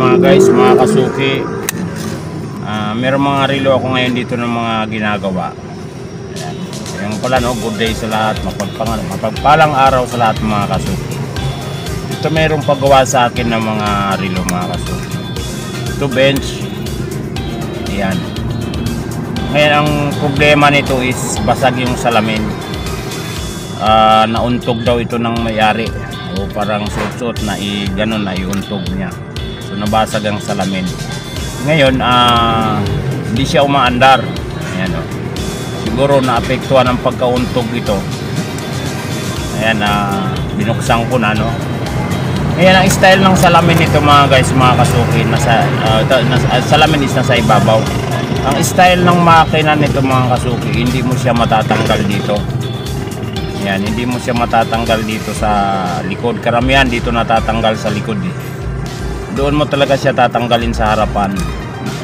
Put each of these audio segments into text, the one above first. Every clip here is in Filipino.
mga guys, mga kasuki, meron mga relo ako ngayon dito ng mga ginagawa. Ayan. Yung pala no, good day sa lahat, mapagpalang araw sa lahat mga kasuki. Ito merong paggawa sa akin ng mga relo mga kasuki. Ito bench. Ayan. Ngayon ang problema nito is basag yung salamin. Nauntog daw ito ng may-ari. O parang suot-suot na gano'n na iuntog niya. So nabasag ang salamin. Ngayon hindi siya umaandar. Ayan o. Siguro naapektuhan ang pagkauntog ito. Ayan, binuksan ko na no. Ngayon ang style ng salamin nito mga guys, mga kasuki, salamin is nasa ibabaw. Ang style ng makina nito mga kasuki, hindi mo siya matatanggal dito. Yan, hindi mo siya matatanggal dito sa likod. Karamihan dito natatanggal sa likod eh. Doon mo talaga siya tatanggalin sa harapan.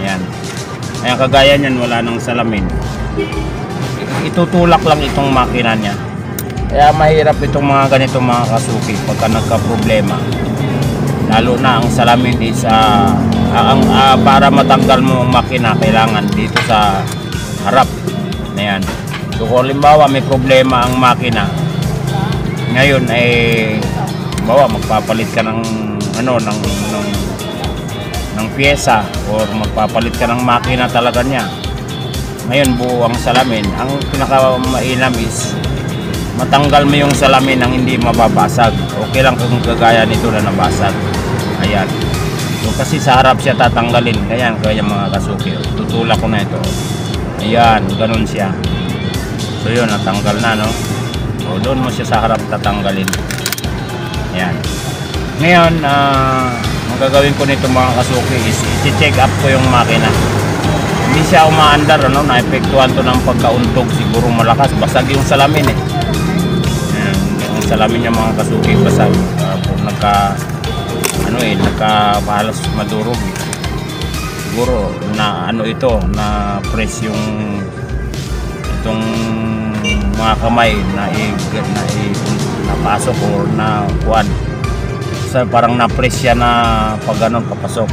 Ayan. Ayan, kagaya niyan, wala nang salamin. Itutulak lang itong makina niya. Kaya mahirap itong mga ganito mga kasuki pagka nagka-problema. Lalo na ang salamin is para matanggal mo ang makina, kailangan dito sa harap. Ayan. So kung halimbawa may problema ang makina, ngayon magpapalit ka ng ng pyesa or magpapalit ka ng makina talaga niya. Ngayon buo ang salamin. Ang pinakamainam is matanggal mo yung salamin nang hindi mababasag. Okay lang kung kagaya nito na nabasag. Ayan. So kasi sa harap siya tatanggalin. Ayan, kaya mga kasuki, tutulak ko na ito. Ayan, ganun siya. So yun, natanggal na no. So doon mo siya sa harap tatanggalin. Ayan. Ngayon, ang gagawin ko nito mga kasuki is i-check up ko yung makina. Hindi siya umaandar, ano, naepektuhan to ng pagkauntog. Siguro malakas, basag yung salamin eh. Ayan, yung salamin niya mga kasuki basag. Nagka-halos madurog eh. Siguro na na press yung itong mga kamay na napasok or na kuwan. So parang na-press siya na pag ganun papasok.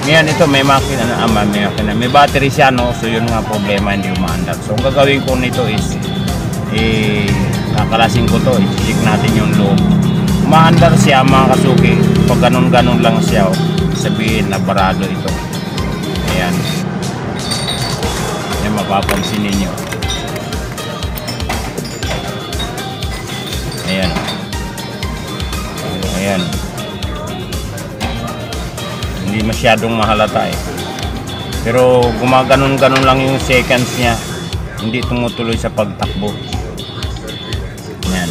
Ngayon ito may makina na may battery siya no, so yun nga problema, hindi umaandar. So ang gagawin ko nito is kakalasin ko to, i-check natin yung loob. Umaandar siya mga kasuki pag ganun lang siya, sabihin na barado ito. Ayan. Yan mapapansin ninyo. Ayan. Ayan. Hindi masyadong mahalata eh. Pero gumaganon lang yung seconds niya. Hindi tumutuloy sa pagtakbo. Ayan.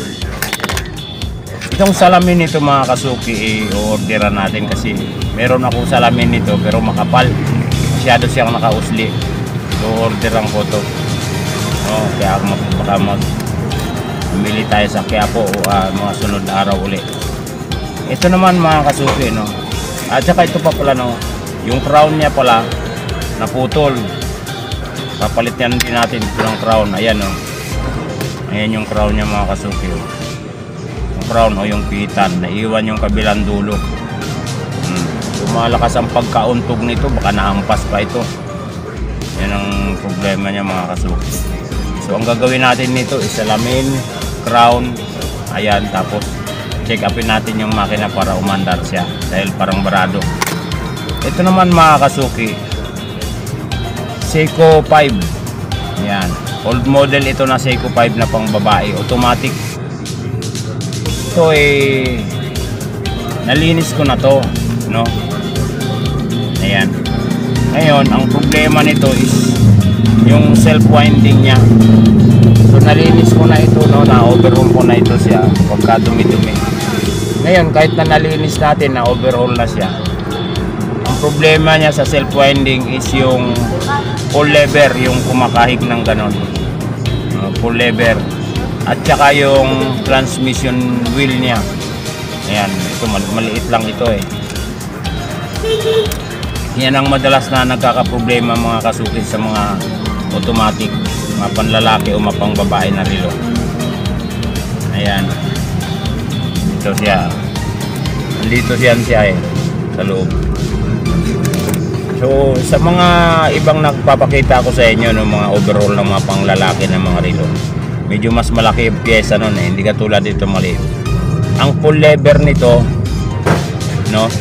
Itong salamin nito mga kasuki i-orderan natin kasi meron akong salamin nito pero makapal. Masyado siyang nakausli. So orderan ko to. Kaya baka mamili tayo sa Quiapo mga sunod na araw uli. Ito naman mga kasuki no. At saka ito pa pala no, yung crown niya pala naputol. Papalit yan din natin ito ng crown. Ayan no. Ayan yung crown niya mga kasuki. Yung crown o yung pitan, naiwan yung kabilang dulo. Malakas ang pagkauntog nito, baka nahampas pa ito. Yan ang problema niya mga kasuki. So ang gagawin natin nito is salamin, crown, ayan, tapos check upin natin yung makina para umandar siya dahil parang barado. Ito naman mga kasuki, Seiko 5. Ayan, old model ito na Seiko 5 na pang babae, automatic. Ito nalinis ko na to no. Ayan. Ngayon, ang problema nito is yung self-winding niya. So, nalinis ko na ito, no? Na-overhaul ko na ito siya pagka dumi-dumi. Ngayon, kahit na nalinis natin, na-overhaul na siya. Ang problema niya sa self-winding is yung pull lever, yung kumakahig ng ganon. Pull lever. At saka yung transmission wheel niya. Ayan, ito maliit lang ito eh. Yan ang madalas na nagkakaproblema mga kasuki sa mga automatic, mga panlalaki o mga pangbabae na relo. Ayan. Ito siya. Andito siya eh. sa loob. So sa mga ibang nagpapakita ko sa inyo ng mga overall ng mga panglalaki ng mga relo, medyo mas malaki yung pyesa nun hindi katulad dito maliit. Ang full lever nito, no,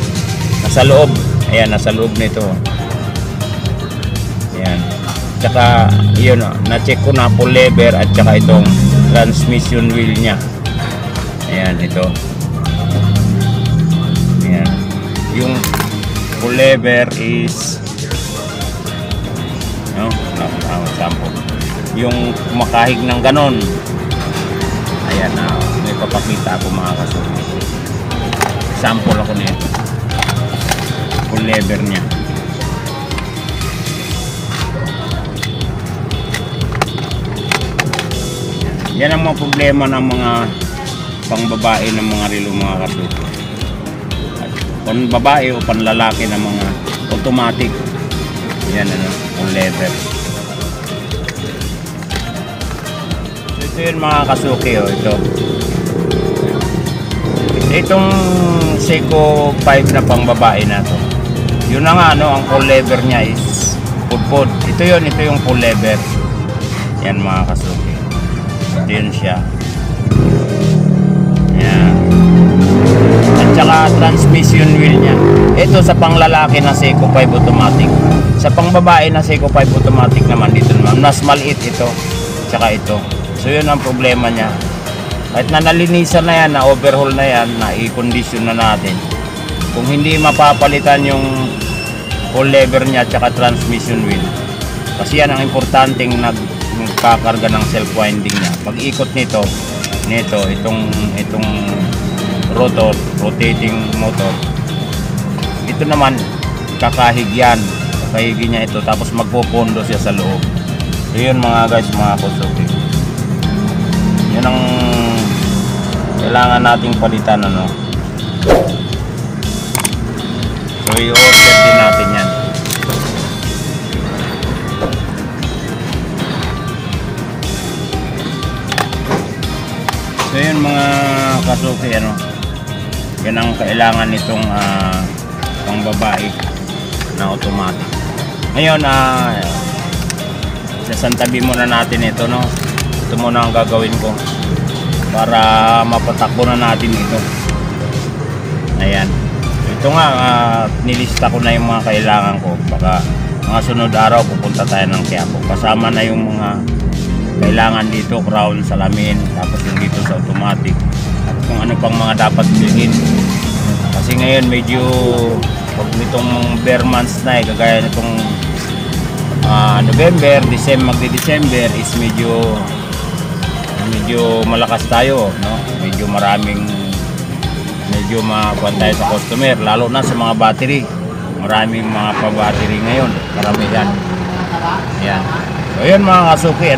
nasa loob. Ayan, nasa loob nito. Ayan. Tsaka yun, na-check ko na full lever at tsaka itong transmission wheel nya. Ayan, ito. Ayan. Yung full lever is no, sample. Yung kumakahig ng ganon. Ayan na, may papakita ako mga kasuki. Sample ako nito. Full lever nya. Yan ang mga problema ng mga pangbabae ng mga relo mga kasuki. Pan babae o panlalaki ng mga automatic. Yan ano, full lever. So, ito yun mga kasuki ito. Itong Seiko 5 na pangbabae na to. Yun na nga ang full lever nya is pudpud. Ito yung full lever. Yan mga kasuki. Ito yun siya. Yan. At saka transmission wheel nya. Ito sa panglalaki na Seiko 5 automatic. Sa pangbabae na Seiko 5 automatic naman dito naman. Mas maliit ito. Tsaka ito. So yun ang problema nya. Kahit na nalinisan na yan, na overhaul na yan, na i-condition na natin. Kung hindi mapapalitan yung full lever nya at saka transmission wheel. Kasi yan ang importanteng nagkakarga ng self-winding nya. Pag ikot nito, itong rotor, rotating motor, ito naman kakahig yan, kakahigi niya ito, tapos magpopondo siya sa loob. So yun mga guys, mga kasuki, yun ang kailangan nating palitan so i-offset din natin yan. So yun mga kasuki, yan ang kailangan nitong pangbabae na automatic. Ngayon sasantabi muna natin ito, ito muna ang gagawin ko para mapatakbo na natin ito. Ayan, ito nga nilista ko na yung mga kailangan ko. Baka mga sunod araw pupunta tayo ng Quiapo, kasama na yung mga kailangan dito, crown, salamin, tapos yung dito sa automatic, at kung ano pang mga dapat bilhin. Kasi ngayon medyo pag nitong bare months na kagaya nitong November, magdi-December is medyo malakas tayo, medyo makuha tayo sa customer, lalo na sa mga battery. Maraming mga pa-battery ngayon, karamihan. Ayan. So yun mga kasuki,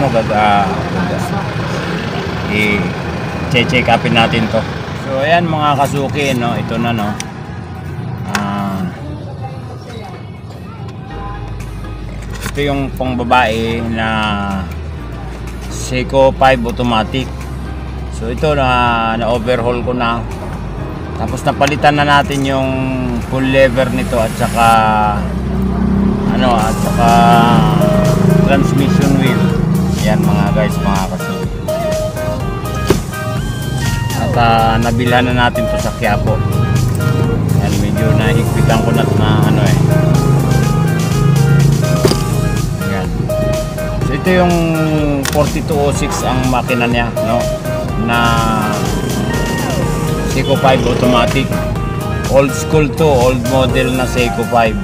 i-check upin natin to. So ayan mga kasuki, ito na ito yung pangbabae na Seiko 5 automatic. So ito na overhaul ko na. Tapos napalitan na natin yung full lever nito at saka transmission wheel. Yan mga guys, mga kasuki. At nabilhan na natin to sa Quiapo. Yan, medyo nahigpitan ko na yan. So ito yung 4206 ang makina niya, na Seiko 5 automatic. Old school to, old model na Seiko 5.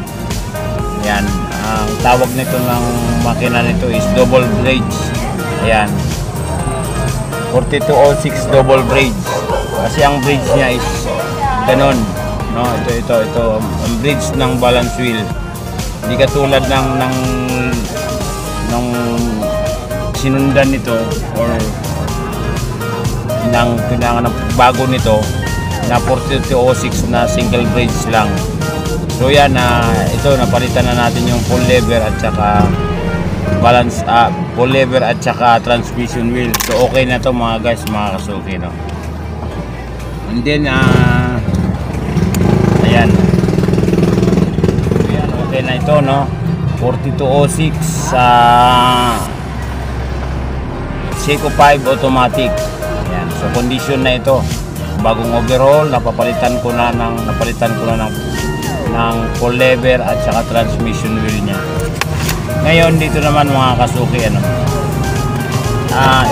Yan, ang tawag nito ng makina nito is double bridge. Ayan, 4206 double bridge. Kasi ang bridge niya is ganon, ito ang bridge ng balance wheel. Hindi katulad ng sinundan nito or ng bago nito na 4206 na single bridge lang. So yan, ito napalitan na natin yung full lever at saka balance, full lever at saka transmission wheel. So okay na to mga guys, mga kasuki, And then ayan, ito, no, 4206 sa Seiko 5 automatic. Ayan, so condition na ito, bagong overhaul, napalitan ko na ng full lever at saka transmission wheel niya. Ngayon dito naman mga kasuki, ano,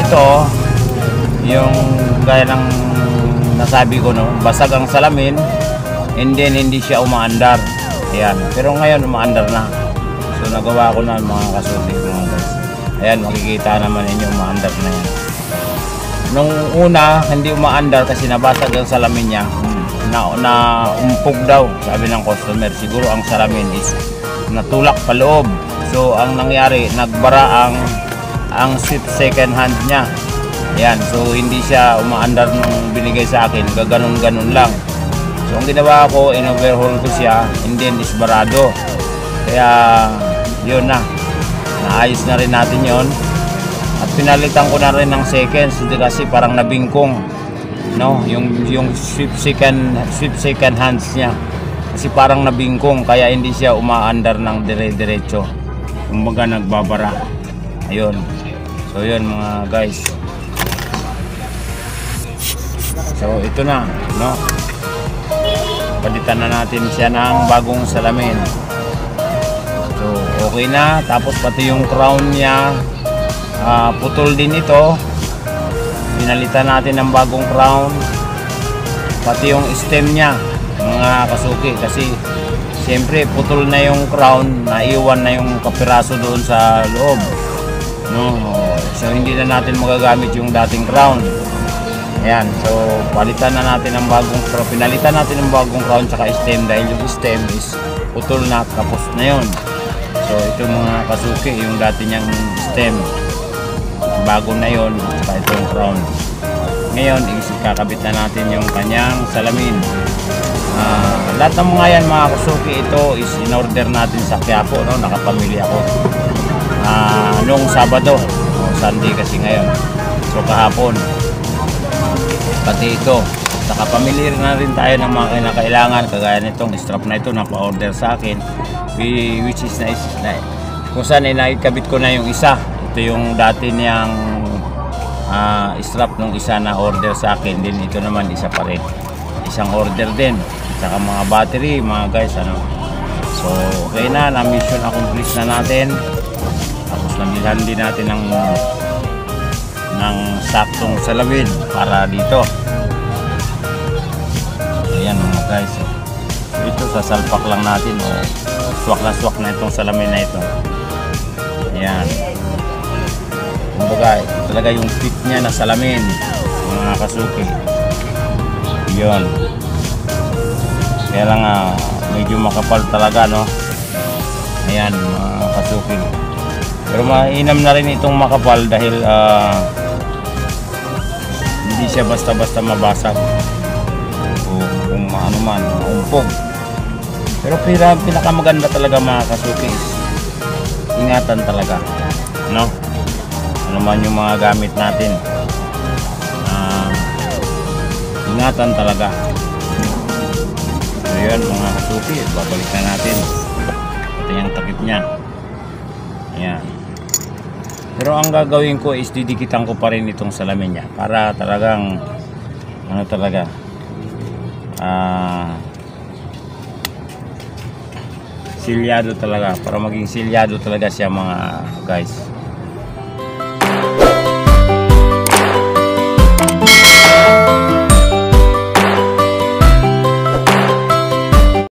ito yung gaya ng nasabi ko, no, basag ang salamin and then hindi siya umaandar. Ayan, pero ngayon umaandar na. So nagawa ko na mga kasuki, mga guys. Ayan, makikita naman ninyo umaandar na yan. Nung una hindi umaandar kasi nabasag ang salamin niya, na umpog daw, sabi ng customer. Siguro ang salamin is natulak pa loob. So ang nangyari, nagbara ang seat second hand niya. Ayan, so hindi siya umaandar nung binigay sa akin, gaganon-ganon lang. So ang ginawa ko, in-overhaul ko siya, and then is barado. Kaya yun na, naayos na rin natin yon. At pinalitan ko na rin ng seconds kasi parang nabingkong, no, yung sweep second hands niya kasi parang nabingkong, kaya hindi siya umaandar ng dire-diretso, kumbaga nagbabara. Ayun, so yun mga guys. So ito na, no, palitan na natin siya ng bagong salamin. So okay na, tapos pati yung crown niya putol din ito, pinalitan natin ng bagong crown, pati yung stem niya mga kasuki, kasi siyempre putol na yung crown, naiwan na yung kapiraso doon sa loob, no? So hindi na natin magagamit yung dating crown. Ayan, so palitan na natin ng bagong crown, pinalitan natin ng bagong crown tsaka stem, dahil yung stem is putol na, tapos na yun. So ito mga kasuki, yung dati niyang stem, bago na yon, at itong crown. Ngayon kakabit na natin yung kanyang salamin. Lahat ng mga yan mga kasuki, ito is in order natin sa Quiapo, no? Nakapamili ako noong Sabado, Sunday kasi ngayon, so kahapon. Pati ito, nakapamili na rin tayo ng mga kinakailangan, kagaya nitong strap na ito, napa-order sa akin, which is nice, kung saan nakikabit ko na yung isa. Ito yung dati niyang strap nung isa na order sa akin, din ito naman isa pa rin, isang order din, saka mga battery mga guys, ano. So okay na mission accomplished na natin. Tapos nabilhan din natin ng saktong salamin para dito. Ayan mga guys, so ito sasalpak lang natin, swak na swak na itong salamin na ito. Ayan, kumbaga ito talaga yung fit niya na salamin mga kasuki. Yun, kaya lang medyo makapal talaga, no. Ayan mga kasuki, pero mainam na rin itong makapal dahil hindi siya basta-basta mabasag o kung ano man, umpog. Pero pinakamaganda talaga mga kasuki is ingatan talaga, no. Ano man yung mga gamit natin, ingatan talaga. So yun mga kasuki, babalik na natin ito yung takip nya. Ayan, pero ang gagawin ko is didikitan ko pa rin itong salamin niya para talagang ano talaga, silyado talaga, para maging silyado talaga siya mga guys.